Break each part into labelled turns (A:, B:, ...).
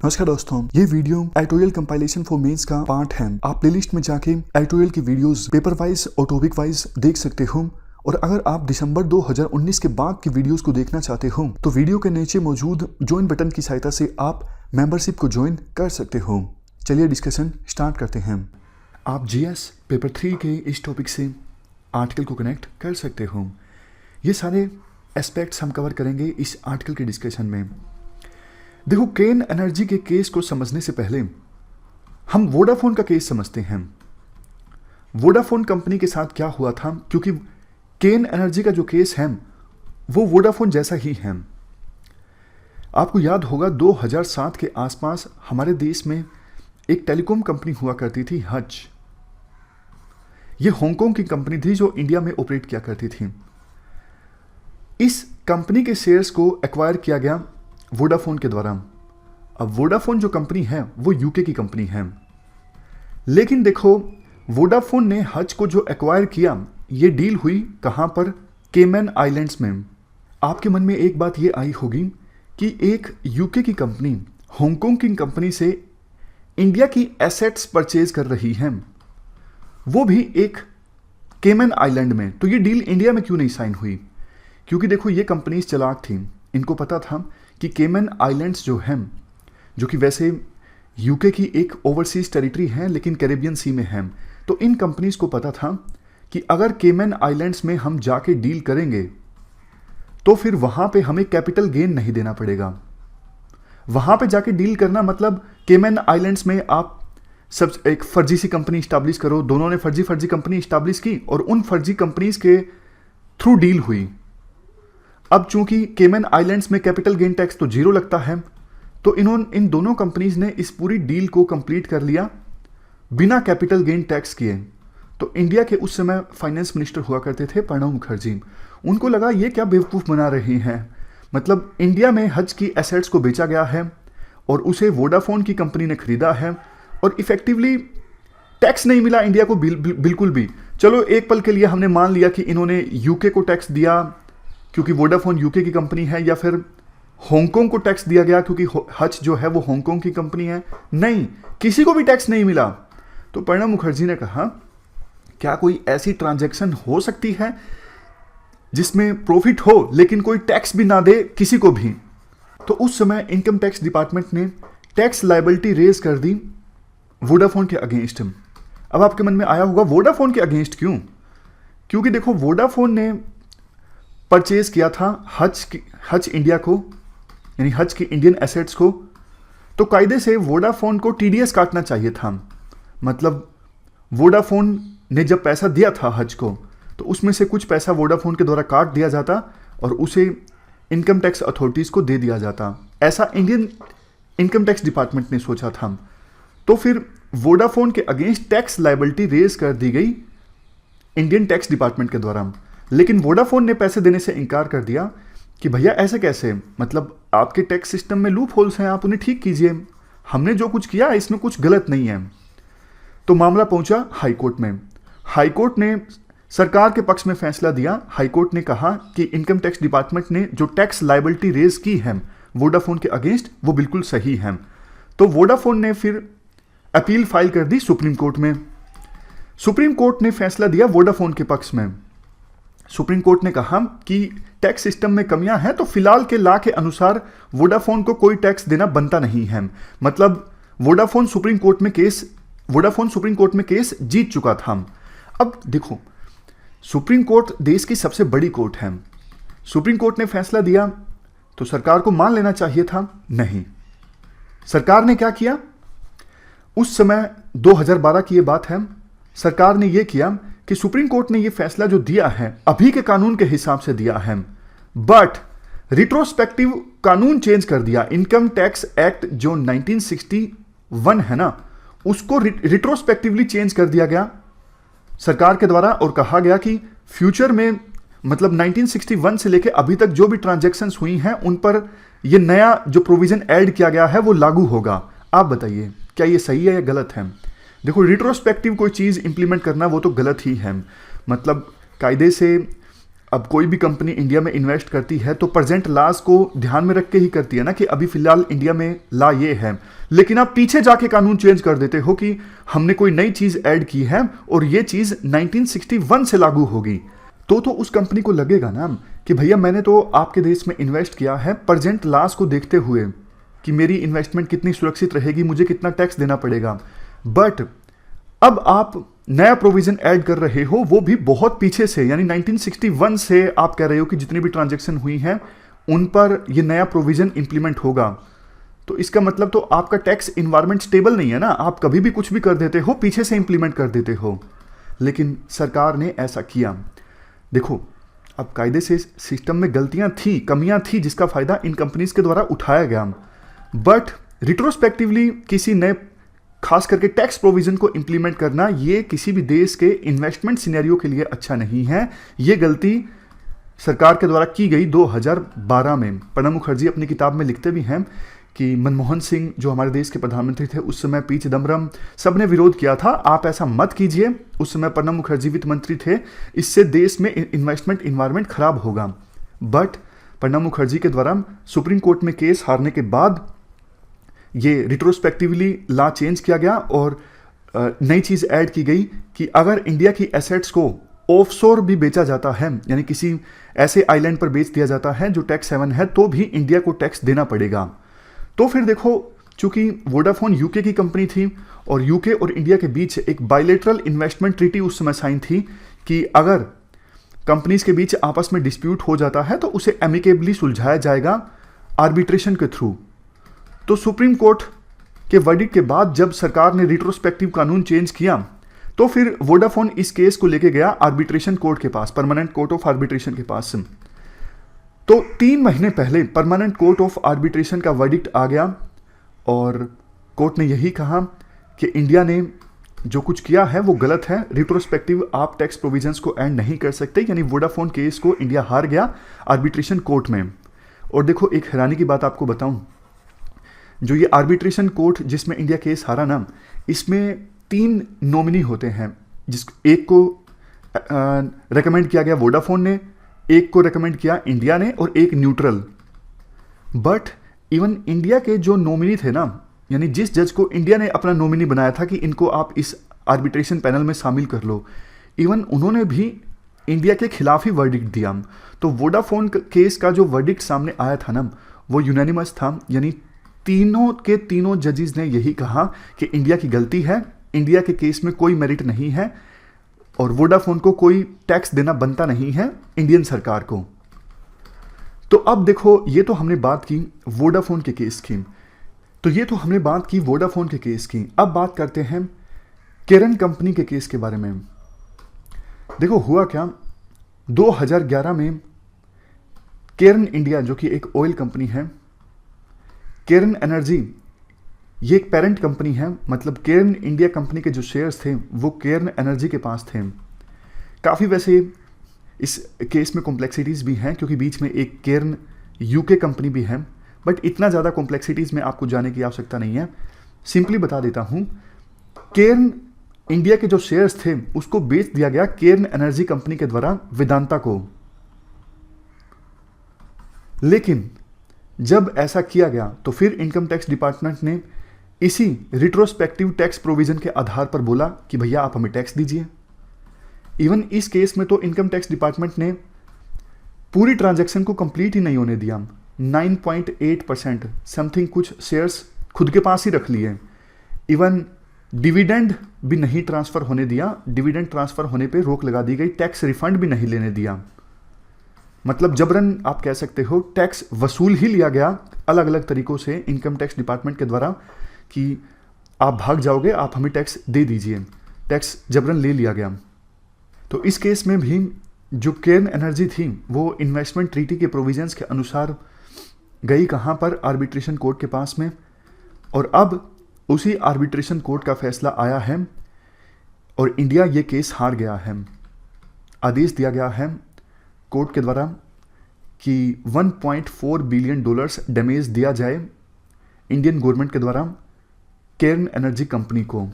A: नमस्कार दोस्तों, ये video editorial compilation for mains का पार्ट है। आप प्लेलिस्ट में जाके एडिटोरियल की वीडियोस पेपर वाइज और टॉपिक वाइज देख सकते हो। और अगर आप दिसंबर 2019 के बाद की वीडियोस को देखना चाहते हो तो वीडियो के नीचे मौजूद ज्वाइन बटन की सहायता से आप मेंबरशिप को ज्वाइन कर सकते हो। चलिए डिस्कशन स्टार्ट करते हैं। आप जीएस पेपर 3 के इस टॉपिक से आर्टिकल को कनेक्ट कर सकते हो। ये सारे एस्पेक्ट्स हम कवर करेंगे इस आर्टिकल के डिस्कशन में। देखो, केन एनर्जी के केस को समझने से पहले हम वोडाफोन का केस समझते हैं। वोडाफोन कंपनी के साथ क्या हुआ था, क्योंकि केन एनर्जी का जो केस है वो वोडाफोन जैसा ही है। आपको याद होगा 2007 के आसपास हमारे देश में एक टेलीकॉम कंपनी हुआ करती थी, हच। ये हांगकांग की कंपनी थी जो इंडिया में ऑपरेट किया करती थी। इस कंपनी के शेयर्स को एक्वायर किया गया वोडाफोन के द्वारा। अब वोडाफोन जो कंपनी है वो यूके की कंपनी है, लेकिन देखो वोडाफोन ने हच को जो एक्वायर किया, ये डील हुई कहां पर? केमैन आइलैंड्स में। आपके मन में एक बात ये आई होगी कि एक यूके की कंपनी हांगकांग की कंपनी से इंडिया की एसेट्स परचेज कर रही है, वो भी एक केमैन आइलैंड में, तो ये डील इंडिया में क्यों नहीं साइन हुई? क्योंकि देखो ये कंपनीज चालाक थी, इनको पता था कि केमैन आइलैंड्स जो हैं, जो कि वैसे यूके की एक ओवरसीज टेरिटरी है लेकिन कैरेबियन सी में है, तो इन कंपनीज को पता था कि अगर केमैन आइलैंड्स में हम जाके डील करेंगे तो फिर वहां पे हमें कैपिटल गेन नहीं देना पड़ेगा। वहां पे जाके डील करना मतलब केमैन आइलैंड्स में आप सब एक फर्जी सी कंपनी स्टैब्लिश करो। दोनों ने फर्जी कंपनी स्टैब्लिश की और उन फर्जी कंपनीज के थ्रू डील हुई। अब चूंकि केमैन आइलैंड्स में कैपिटल गेन टैक्स तो 0 लगता है, तो इन दोनों कंपनीज ने इस पूरी डील को कंप्लीट कर लिया बिना कैपिटल गेन टैक्स किए। तो इंडिया के उस समय फाइनेंस मिनिस्टर हुआ करते थे प्रणब मुखर्जी। उनको लगा ये क्या बेवकूफ़ बना रहे हैं, मतलब इंडिया में हज की एसेट्स को बेचा गया है और उसे वोडाफोन की कंपनी ने खरीदा है और इफेक्टिवली टैक्स नहीं मिला इंडिया को बिल्कुल भी। चलो एक पल के लिए हमने मान लिया कि इन्होंने यूके को टैक्स दिया क्योंकि वोडाफोन यूके की कंपनी है, या फिर हांगकांग को टैक्स दिया गया क्योंकि हच जो है वो हांगकांग की कंपनी है। नहीं, किसी को भी टैक्स नहीं मिला। तो प्रणब मुखर्जी ने कहा क्या कोई ऐसी ट्रांजैक्शन हो सकती है जिसमें प्रॉफिट हो लेकिन कोई टैक्स भी ना दे किसी को भी? तो उस समय इनकम टैक्स डिपार्टमेंट ने टैक्स लायबिलिटी रेज कर दी वोडाफोन के अगेंस्ट। अब आपके मन में आया होगा वोडाफोन के अगेंस्ट क्यों? क्योंकि देखो वोडाफोन ने परचेज किया था हच इंडिया को, यानी हच की इंडियन एसेट्स को, तो कायदे से वोडाफोन को टीडीएस काटना चाहिए था। मतलब वोडाफोन ने जब पैसा दिया था हच को तो उसमें से कुछ पैसा वोडाफोन के द्वारा काट दिया जाता और उसे इनकम टैक्स अथॉरिटीज़ को दे दिया जाता। ऐसा इंडियन इनकम टैक्स डिपार्टमेंट ने सोचा था। तो फिर वोडाफोन के अगेंस्ट टैक्स लायबिलिटी रेज कर दी गई इंडियन टैक्स डिपार्टमेंट के द्वारा, लेकिन वोडाफोन ने पैसे देने से इनकार कर दिया कि भैया ऐसे कैसे, मतलब आपके टैक्स सिस्टम में लूप होल्स हैं, आप उन्हें ठीक कीजिए, हमने जो कुछ किया इसमें कुछ गलत नहीं है। तो मामला पहुंचा हाईकोर्ट में। हाईकोर्ट ने सरकार के पक्ष में फैसला दिया। हाईकोर्ट ने कहा कि इनकम टैक्स डिपार्टमेंट ने जो टैक्स लायबिलिटी रेज की है वोडाफोन के अगेंस्ट वो बिल्कुल सही है। तो वोडाफोन ने फिर अपील फाइल कर दी सुप्रीम कोर्ट में। सुप्रीम कोर्ट ने फैसला दिया वोडाफोन के पक्ष में। सुप्रीम कोर्ट ने कहा कि टैक्स सिस्टम में कमियां हैं, तो फिलहाल के लॉ के अनुसार वोडाफोन को कोई टैक्स देना बनता नहीं है। मतलब वोडाफोन सुप्रीम कोर्ट में केस जीत चुका था। अब देखो सुप्रीम कोर्ट देश की सबसे बड़ी कोर्ट है। सुप्रीम कोर्ट ने फैसला दिया तो सरकार को मान लेना चाहिए था। नहीं, सरकार ने क्या किया? उस समय 2012 की ये बात है। सरकार ने यह किया कि सुप्रीम कोर्ट ने यह फैसला जो दिया है अभी के कानून के हिसाब से दिया है, बट रिट्रोस्पेक्टिव कानून चेंज कर दिया। इनकम टैक्स एक्ट जो 1961 है ना, उसको रिट्रोस्पेक्टिवली चेंज कर दिया गया सरकार के द्वारा और कहा गया कि फ्यूचर में, मतलब 1961 से लेकर अभी तक जो भी ट्रांजैक्शंस हुई हैं उन पर यह नया जो प्रोविजन ऐड किया गया है वो लागू होगा। आप बताइए क्या ये सही है या गलत है? देखो रिट्रोस्पेक्टिव कोई चीज़ इंप्लीमेंट करना वो तो गलत ही है। मतलब कायदे से अब कोई भी कंपनी इंडिया में इन्वेस्ट करती है तो प्रेजेंट लॉज को ध्यान में रख के ही करती है ना, कि अभी फिलहाल इंडिया में लॉ ये है। लेकिन आप पीछे जाके कानून चेंज कर देते हो कि हमने कोई नई चीज ऐड की है और ये चीज 1961 से लागू होगी, तो उस कंपनी को लगेगा ना कि भैया मैंने तो आपके देश में इन्वेस्ट किया है प्रेजेंट लॉज को देखते हुए कि मेरी इन्वेस्टमेंट कितनी सुरक्षित रहेगी, मुझे कितना टैक्स देना पड़ेगा। बट अब आप नया प्रोविजन ऐड कर रहे हो, वो भी बहुत पीछे से, यानी 1961 से आप कह रहे हो कि जितनी भी ट्रांजैक्शन हुई हैं उन पर ये नया प्रोविजन इंप्लीमेंट होगा। तो इसका मतलब तो आपका टैक्स इन्वायरमेंट स्टेबल नहीं है ना, आप कभी भी कुछ भी कर देते हो, पीछे से इंप्लीमेंट कर देते हो। लेकिन सरकार ने ऐसा किया। देखो, अब कायदे से सिस्टम में गलतियां थी, कमियां थी, जिसका फायदा इन कंपनीज के द्वारा उठाया गया। बट रिट्रोस्पेक्टिवली किसी नए खास करके टैक्स प्रोविजन को इंप्लीमेंट करना, ये किसी भी देश के इन्वेस्टमेंट सिनेरियो के लिए अच्छा नहीं है। ये गलती सरकार के द्वारा की गई 2012 में। प्रणब मुखर्जी अपनी किताब में लिखते भी हैं कि मनमोहन सिंह जो हमारे देश के प्रधानमंत्री थे उस समय, पी चिदम्बरम, सबने विरोध किया था, आप ऐसा मत कीजिए। उस समय प्रणब मुखर्जी वित्त मंत्री थे, इससे देश में इन्वेस्टमेंट इन्वायरमेंट खराब होगा। बट प्रणब मुखर्जी के द्वारा सुप्रीम कोर्ट में केस हारने के बाद ये रिट्रोस्पेक्टिवली लॉ चेंज किया गया और नई चीज ऐड की गई कि अगर इंडिया की एसेट्स को ऑफशोर भी बेचा जाता है, यानी किसी ऐसे आइलैंड पर बेच दिया जाता है जो टैक्स हेवन है, तो भी इंडिया को टैक्स देना पड़ेगा। तो फिर देखो, चूंकि वोडाफोन यूके की कंपनी थी और यूके और इंडिया के बीच एक बायलैटरल इन्वेस्टमेंट ट्रीटी उस समय साइन थी कि अगर कंपनीज के बीच आपस में डिस्प्यूट हो जाता है तो उसे एमिकेबली सुलझाया जाएगा आर्बिट्रेशन के थ्रू। तो सुप्रीम कोर्ट के वर्डिक्ट के बाद जब सरकार ने रिट्रोस्पेक्टिव कानून चेंज किया, तो फिर वोडाफोन इस केस को लेके गया आर्बिट्रेशन कोर्ट के पास, परमानेंट कोर्ट ऑफ आर्बिट्रेशन के पास। तो 3 महीने पहले परमानेंट कोर्ट ऑफ आर्बिट्रेशन का वर्डिक्ट आ गया और कोर्ट ने यही कहा कि इंडिया ने जो कुछ किया है वो गलत है, रिट्रोस्पेक्टिव आप टैक्स प्रोविजंस को एंड नहीं कर सकते। यानी वोडाफोन केस को इंडिया हार गया आर्बिट्रेशन कोर्ट में। और देखो, एक हैरानी की बात आपको बताऊं, जो ये आर्बिट्रेशन कोर्ट जिसमें इंडिया केस हारा ना, इसमें 3 नॉमिनी होते हैं, एक को रेकमेंड किया गया वोडाफोन ने, एक को रेकमेंड किया इंडिया ने और एक न्यूट्रल। बट इवन इंडिया के जो नॉमिनी थे ना, यानी जिस जज को इंडिया ने अपना नॉमिनी बनाया था कि इनको आप इस आर्बिट्रेशन पैनल में शामिल कर लो, इवन उन्होंने भी इंडिया के खिलाफ ही वर्डिक्ट दिया। तो वोडाफोन केस का जो वर्डिक्ट सामने आया था ना, वो यूनानिमस था, यानी तीनों के तीनों जजेस ने यही कहा कि इंडिया की गलती है, इंडिया के केस में कोई मेरिट नहीं है और वोडाफोन को कोई टैक्स देना बनता नहीं है इंडियन सरकार को। तो अब देखो, ये तो हमने बात की वोडाफोन के केस की, अब बात करते हैं केरन कंपनी के केस के बारे में। देखो हुआ क्या, 2011 में केरन इंडिया, जो कि एक ऑयल कंपनी है, केरन एनर्जी, ये एक पेरेंट कंपनी है, मतलब केरन इंडिया कंपनी के जो शेयर्स थे वो केरन एनर्जी के पास थे। काफ़ी वैसे इस केस में कॉम्प्लेक्सिटीज़ भी हैं क्योंकि बीच में एक केरन यूके कंपनी भी है, बट इतना ज़्यादा कॉम्प्लेक्सिटीज़ में आपको जाने की आवश्यकता नहीं है। सिंपली बता देता हूँ, केरन इंडिया के जो शेयर्स थे उसको बेच दिया गया केरन एनर्जी कंपनी के द्वारा वेदांता को। लेकिन जब ऐसा किया गया तो फिर इनकम टैक्स डिपार्टमेंट ने इसी रिट्रोस्पेक्टिव टैक्स प्रोविजन के आधार पर बोला कि भैया आप हमें टैक्स दीजिए। इवन इस केस में तो इनकम टैक्स डिपार्टमेंट ने पूरी ट्रांजैक्शन को कंप्लीट ही नहीं होने दिया। 9.8% समथिंग कुछ शेयर्स खुद के पास ही रख लिए। इवन डिविडेंड भी नहीं ट्रांसफर होने दिया, डिविडेंड ट्रांसफर होने पे रोक लगा दी गई, टैक्स रिफंड भी नहीं लेने दिया। मतलब जबरन आप कह सकते हो टैक्स वसूल ही लिया गया अलग अलग तरीकों से इनकम टैक्स डिपार्टमेंट के द्वारा कि आप भाग जाओगे, आप हमें टैक्स दे दीजिए, टैक्स जबरन ले लिया गया। तो इस केस में भी जो केरन एनर्जी थी वो इन्वेस्टमेंट ट्रीटी के प्रोविजंस के अनुसार गई कहाँ पर, आर्बिट्रेशन कोर्ट के पास में। और अब उसी आर्बिट्रेशन कोर्ट का फैसला आया है और इंडिया ये केस हार गया है। आदेश दिया गया है कोर्ट के द्वारा कि $1.4 बिलियन डैमेज दिया जाए इंडियन गवर्नमेंट के द्वारा केरन एनर्जी कंपनी को।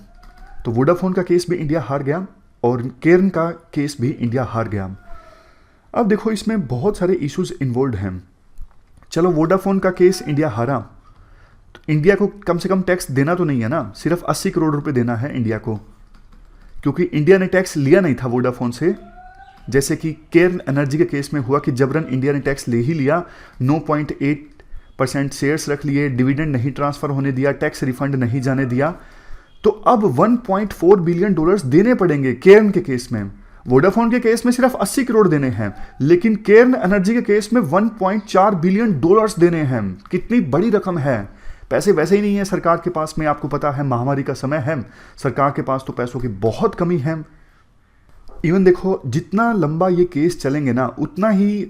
A: तो वोडाफोन का केस भी इंडिया हार गया और केरन का केस भी इंडिया हार गया। अब देखो इसमें बहुत सारे इश्यूज इन्वॉल्व हैं। चलो वोडाफोन का केस इंडिया हारा, तो इंडिया को कम से कम टैक्स देना तो नहीं है ना, सिर्फ 80 करोड़ रुपए देना है इंडिया को, क्योंकि इंडिया ने टैक्स लिया नहीं था वोडाफोन से, जैसे कि केर्न एनर्जी के केस में हुआ कि जबरन इंडिया ने टैक्स ले ही लिया, 9.8% शेयर्स रख लिए, डिविडेंड नहीं ट्रांसफर होने दिया, टैक्स रिफंड नहीं जाने दिया। तो अब 1.4 बिलियन डॉलर्स देने पड़ेंगे केर्न के केस में। वोडाफोन के केस में सिर्फ 80 करोड़ देने हैं, लेकिन केर्न एनर्जी के केस में 1.4 बिलियन डॉलर्स देने हैं। कितनी बड़ी रकम है। पैसे वैसे ही नहीं है सरकार के पास में, आपको पता है महामारी का समय है, सरकार के पास तो पैसों की बहुत कमी है। इवन देखो जितना लंबा ये केस चलेंगे ना, उतना ही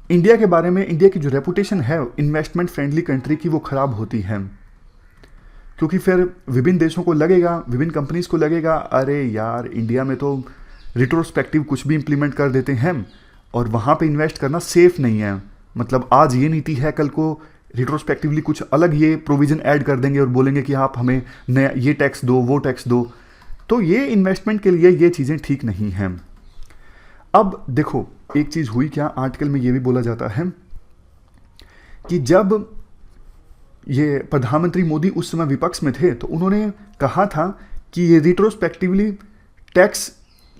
A: इंडिया के बारे में, इंडिया की जो रेपुटेशन है इन्वेस्टमेंट फ्रेंडली कंट्री की, वो खराब होती है। क्योंकि फिर विभिन्न देशों को लगेगा, विभिन्न कंपनीज को लगेगा, अरे यार इंडिया में तो रिट्रोस्पेक्टिव कुछ भी इंप्लीमेंट कर देते हैं और वहाँ पे इन्वेस्ट करना सेफ नहीं है। मतलब आज ये नीति है, कल को रिट्रोस्पेक्टिवली कुछ अलग ये प्रोविजन ऐड कर देंगे और बोलेंगे कि आप हमें नया ये टैक्स दो, वो टैक्स दो। तो ये इन्वेस्टमेंट के लिए ये चीज़ें ठीक नहीं हैं। अब देखो एक चीज़ हुई क्या, आर्टिकल में ये भी बोला जाता है कि जब ये प्रधानमंत्री मोदी उस समय विपक्ष में थे तो उन्होंने कहा था कि ये रिट्रोस्पेक्टिवली टैक्स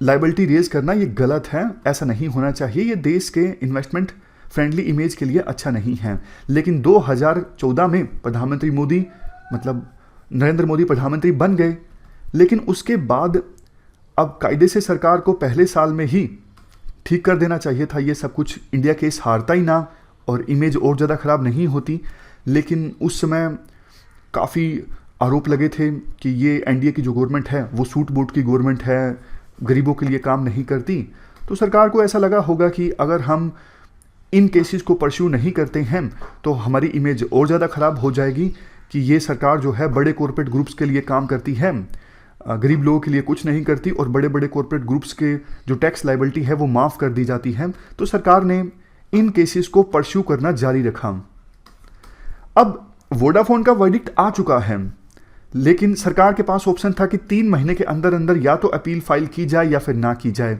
A: लायबिलिटी रेज करना ये गलत है, ऐसा नहीं होना चाहिए, ये देश के इन्वेस्टमेंट फ्रेंडली इमेज के लिए अच्छा नहीं है। लेकिन 2014 में प्रधानमंत्री मोदी, मतलब नरेंद्र मोदी प्रधानमंत्री बन गए, लेकिन उसके बाद अब कायदे से सरकार को पहले साल में ही ठीक कर देना चाहिए था ये सब कुछ, इंडिया केस हारता ही ना और इमेज और ज़्यादा ख़राब नहीं होती। लेकिन उस समय काफ़ी आरोप लगे थे कि ये एनडीए की जो गवर्नमेंट है वो सूट बूट की गवर्नमेंट है, गरीबों के लिए काम नहीं करती। तो सरकार को ऐसा लगा होगा कि अगर हम इन केसेस को परस्यू नहीं करते हैं तो हमारी इमेज और ज़्यादा ख़राब हो जाएगी कि ये सरकार जो है बड़े कॉरपोरेट ग्रुप्स के लिए काम करती है, गरीब लोगों के लिए कुछ नहीं करती, और बड़े बड़े कॉरपोरेट ग्रुप्स के जो टैक्स लायबिलिटी है वो माफ़ कर दी जाती है। तो सरकार ने इन केसेस को परस्यू करना जारी रखा। अब वोडाफोन का वर्डिक्ट आ चुका है, लेकिन सरकार के पास ऑप्शन था कि 3 महीने के अंदर अंदर या तो अपील फाइल की जाए या फिर ना की जाए।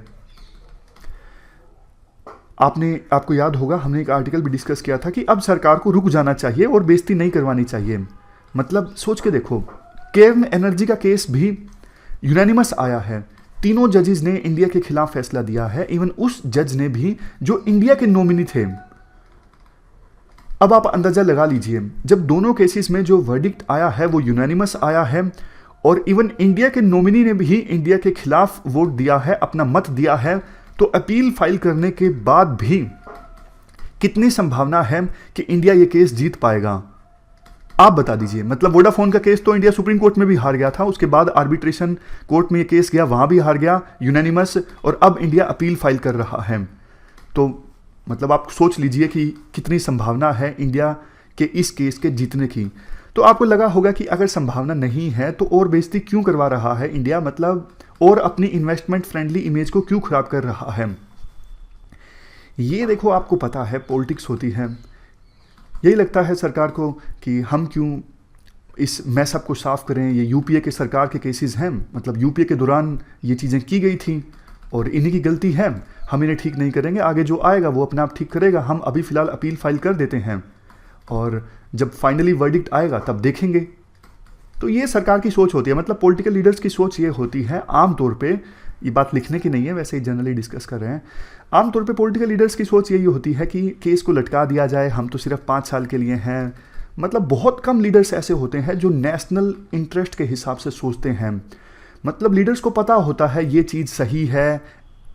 A: आपको याद होगा हमने एक आर्टिकल भी डिस्कस किया था कि अब सरकार को रुक जाना चाहिए और बेइज्जती नहीं करवानी चाहिए। मतलब सोच के देखो, केर्न एनर्जी का केस भी यूनानिमस आया है, तीनों जजेस ने इंडिया के खिलाफ फैसला दिया है, इवन उस जज ने भी जो इंडिया के नॉमिनी थे। अब आप अंदाजा लगा लीजिए, जब दोनों केसेस में जो वर्डिक्ट आया है वो यूनानिमस आया है और इवन इंडिया के नॉमिनी ने भी इंडिया के खिलाफ वोट दिया है, अपना मत दिया है, तो अपील फाइल करने के बाद भी कितनी संभावना है कि इंडिया ये केस जीत पाएगा, आप बता दीजिए। मतलब वोडाफोन का केस तो इंडिया सुप्रीम कोर्ट में भी हार गया था, उसके बाद आर्बिट्रेशन कोर्ट में ये केस गया, वहां भी हार गया यूनानिमस, और अब इंडिया अपील फाइल कर रहा है। तो मतलब आप सोच लीजिए कि कितनी संभावना है इंडिया के इस केस के जीतने की। तो आपको लगा होगा कि अगर संभावना नहीं है तो और बेइज्जती क्यों करवा रहा है इंडिया, मतलब और अपनी इन्वेस्टमेंट फ्रेंडली इमेज को क्यों खराब कर रहा है। ये देखो आपको पता है पॉलिटिक्स होती है, यही लगता है सरकार को कि हम क्यों इस मैसअप को साफ करें। ये यूपीए के सरकार के केसेस हैं, मतलब यूपीए के दौरान ये चीज़ें की गई थी और इन्हीं की गलती है, हम इन्हें ठीक नहीं करेंगे, आगे जो आएगा वो अपने आप ठीक करेगा, हम अभी फ़िलहाल अपील फाइल कर देते हैं और जब फाइनली वर्डिक्ट आएगा तब देखेंगे। तो ये सरकार की सोच होती है, मतलब पॉलिटिकल लीडर्स की सोच ये होती है आमतौर पे, ये बात लिखने की नहीं है, वैसे ही जनरली डिस्कस कर रहे हैं। आमतौर पे पॉलिटिकल लीडर्स की सोच यही होती है कि केस को लटका दिया जाए, हम तो सिर्फ 5 साल के लिए हैं। मतलब बहुत कम लीडर्स ऐसे होते हैं जो नेशनल इंटरेस्ट के हिसाब से सोचते हैं। मतलब लीडर्स को पता होता है ये चीज़ सही है,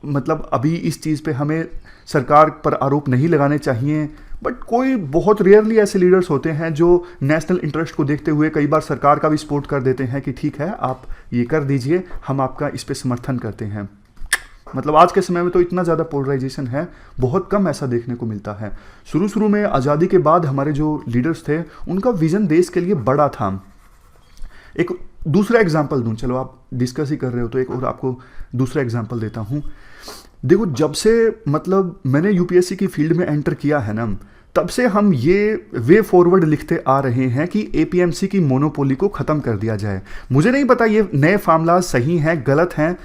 A: मतलब अभी इस चीज़ पे हमें सरकार पर आरोप नहीं लगाने चाहिए, बट कोई बहुत रेयरली ऐसे लीडर्स होते हैं जो नेशनल इंटरेस्ट को देखते हुए कई बार सरकार का भी सपोर्ट कर देते हैं कि ठीक है आप ये कर दीजिए, हम आपका इस पे समर्थन करते हैं। मतलब आज के समय में तो इतना ज़्यादा पोलराइजेशन है, बहुत कम ऐसा देखने को मिलता है। शुरू में आज़ादी के बाद हमारे जो लीडर्स थे उनका विजन देश के लिए बड़ा था। एक दूसरा एग्जाम्पल दूँ, चलो आप डिस्कस ही कर रहे हो तो एक और आपको दूसरा एग्जाम्पल देता हूँ। देखो जब से मतलब मैंने यूपीएससी की फील्ड में एंटर किया है ना, तब से हम ये वे फॉरवर्ड लिखते आ रहे हैं कि एपीएमसी की मोनोपोली को ख़त्म कर दिया जाए। मुझे नहीं पता ये नए फार्मूला सही हैं गलत हैं,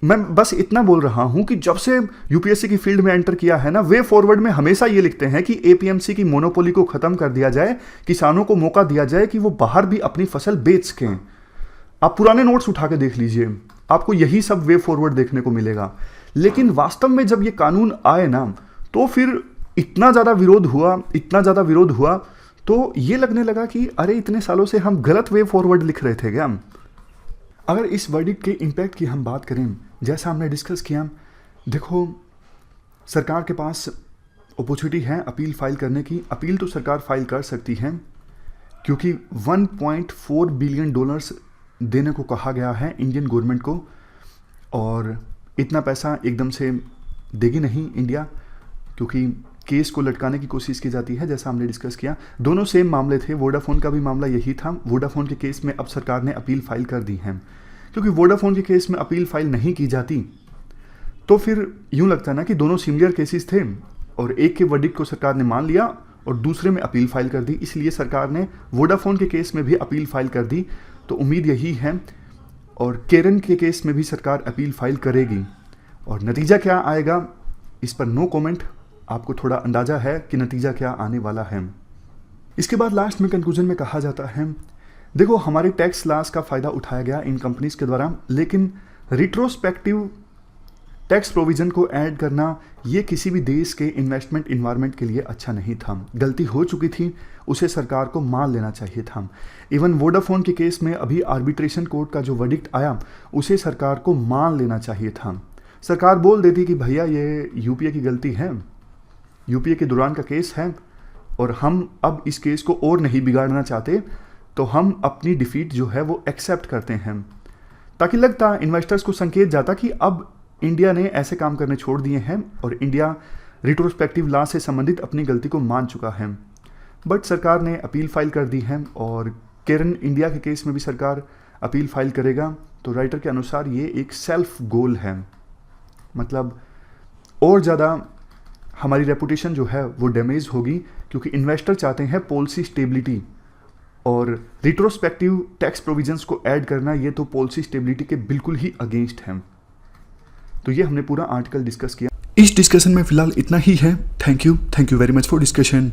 A: मैं बस इतना बोल रहा हूं कि जब से यूपीएससी की फील्ड में एंटर किया है ना, वे फॉरवर्ड में हमेशा ये लिखते हैं कि एपीएमसी की मोनोपोली को खत्म कर दिया जाए, किसानों को मौका दिया जाए कि वो बाहर भी अपनी फसल बेच सकें। आप पुराने नोट्स उठा के देख लीजिए, आपको यही सब वे फॉरवर्ड देखने को मिलेगा। लेकिन वास्तव में जब ये कानून आए ना, तो फिर इतना ज़्यादा विरोध हुआ, तो ये लगने लगा कि अरे इतने सालों से हम गलत वे फॉरवर्ड लिख रहे थे क्या। अगर इस वर्डिक्ट के इम्पैक्ट की हम बात करें, जैसा हमने डिस्कस किया, देखो सरकार के पास अपॉर्चुनिटी है अपील फाइल करने की। अपील तो सरकार फाइल कर सकती है, क्योंकि 1.4 बिलियन डॉलर्स देने को कहा गया है इंडियन गवर्नमेंट को, और इतना पैसा एकदम से देगी नहीं इंडिया, क्योंकि केस को लटकाने की कोशिश की जाती है। जैसा हमने डिस्कस किया, दोनों सेम मामले थे। वोडाफोन का भी मामला यही था। वोडाफोन के केस में अब सरकार ने अपील फाइल कर दी है, क्योंकि वोडाफोन के केस में अपील फाइल नहीं की जाती तो फिर यूं लगता ना कि दोनों सिमिलर केसेस थे, और एक के वर्डिक्ट को सरकार ने मान लिया और दूसरे में अपील फाइल कर दी। इसलिए सरकार ने वोडाफोन के केस में भी अपील फाइल कर दी। तो उम्मीद यही है, और केरन के केस में भी सरकार अपील फाइल करेगी। और नतीजा क्या आएगा इस पर नो कमेंट। आपको थोड़ा अंदाजा है कि नतीजा क्या आने वाला है। इसके बाद लास्ट में कंक्लूजन में कहा जाता है, देखो हमारे टैक्स लॉस का फ़ायदा उठाया गया इन कंपनीज के द्वारा, लेकिन रिट्रोस्पेक्टिव टैक्स प्रोविज़न को ऐड करना ये किसी भी देश के इन्वेस्टमेंट इन्वायरमेंट के लिए अच्छा नहीं था। गलती हो चुकी थी, उसे सरकार को मान लेना चाहिए था। इवन वोडाफोन के केस में अभी आर्बिट्रेशन कोर्ट का जो वर्डिक्ट आया, उसे सरकार को मान लेना चाहिए था। सरकार बोल देती कि भैया ये यूपीए की गलती है, यूपीए के दौरान का केस है, और हम अब इस केस को और नहीं बिगाड़ना चाहते, तो हम अपनी डिफीट जो है वो एक्सेप्ट करते हैं, ताकि लगता इन्वेस्टर्स को संकेत जाता कि अब इंडिया ने ऐसे काम करने छोड़ दिए हैं और इंडिया रिट्रोस्पेक्टिव लॉ से संबंधित अपनी गलती को मान चुका है। बट सरकार ने अपील फाइल कर दी है, और केरन इंडिया के केस में भी सरकार अपील फाइल करेगा। तो राइटर के अनुसार ये एक सेल्फ गोल है, मतलब और ज़्यादा हमारी रेपुटेशन जो है वो डैमेज होगी, क्योंकि इन्वेस्टर चाहते हैं पॉलिसी स्टेबिलिटी, और रिट्रोस्पेक्टिव टैक्स प्रोविजंस को ऐड करना ये तो पॉलिसी स्टेबिलिटी के बिल्कुल ही अगेंस्ट है। तो ये हमने पूरा आर्टिकल डिस्कस किया। इस डिस्कशन में फिलहाल इतना ही है। Thank you very much for discussion.